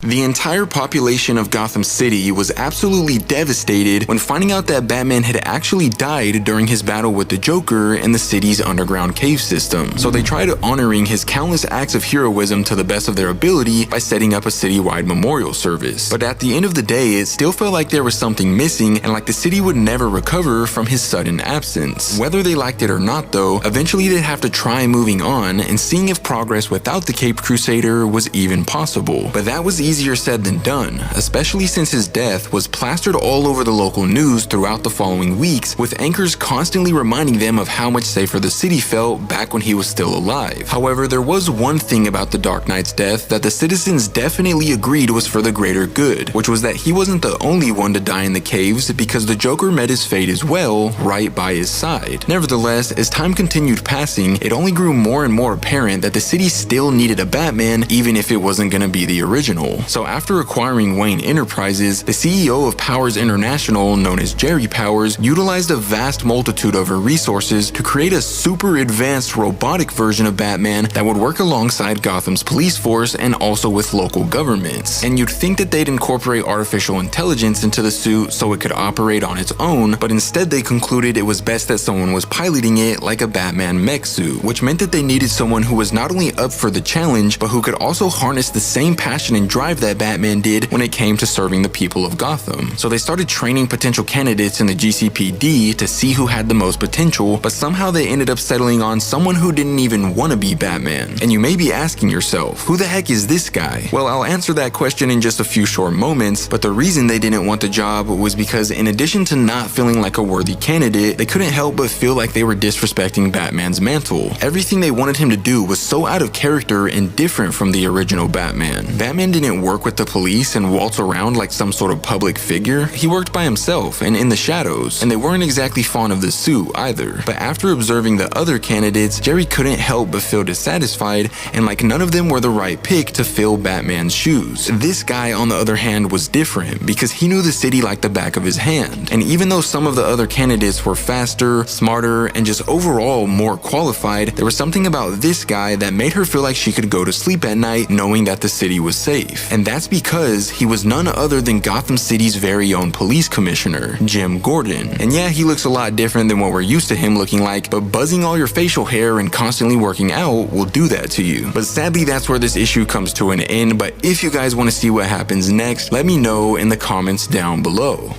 The entire population of Gotham City was absolutely devastated when finding out that Batman had actually died during his battle with the Joker in the city's underground cave system. So they tried honoring his countless acts of heroism to the best of their ability by setting up a citywide memorial service. But at the end of the day, it still felt like there was something missing and like the city would never recover from his sudden absence. Whether they liked it or not though, eventually they'd have to try moving on and seeing if progress without the Caped Crusader was even possible. But that was easier said than done, especially since his death was plastered all over the local news throughout the following weeks, with anchors constantly reminding them of how much safer the city felt back when he was still alive. However, there was one thing about the Dark Knight's death that the citizens definitely agreed was for the greater good, which was that he wasn't the only one to die in the caves, because the Joker met his fate as well, right by his side. Nevertheless, as time continued passing, it only grew more and more apparent that the city still needed a Batman, even if it wasn't gonna be the original. So after acquiring Wayne Enterprises, the CEO of Powers International, known as Jerry Powers, utilized a vast multitude of her resources to create a super advanced robotic version of Batman that would work alongside Gotham's police force and also with local governments. And you'd think that they'd incorporate artificial intelligence into the suit so it could operate on its own, but instead they concluded it was best that someone was piloting it like a Batman mech suit, which meant that they needed someone who was not only up for the challenge, but who could also harness the same passion and drive that Batman did when it came to serving the people of Gotham. So they started training potential candidates in the GCPD to see who had the most potential, but somehow they ended up settling on someone who didn't even want to be Batman. And you may be asking yourself, who the heck is this guy? Well, I'll answer that question in just a few short moments, but the reason they didn't want the job was because in addition to not feeling like a worthy candidate, they couldn't help but feel like they were disrespecting Batman's mantle. Everything they wanted him to do was so out of character and different from the original Batman. Batman didn't work with the police and waltz around like some sort of public figure. He worked by himself and in the shadows, and they weren't exactly fond of the suit either. But after observing the other candidates, Jerry couldn't help but feel dissatisfied, and like none of them were the right pick to fill Batman's shoes. This guy, on the other hand, was different because he knew the city like the back of his hand. And even though some of the other candidates were faster, smarter, and just overall more qualified, there was something about this guy that made her feel like she could go to sleep at night knowing that the city was safe. And that's because he was none other than Gotham City's very own police commissioner, Jim Gordon. And yeah, he looks a lot different than what we're used to him looking like, but buzzing all your facial hair and constantly working out will do that to you. But sadly, that's where this issue comes to an end, but if you guys want to see what happens next, let me know in the comments down below.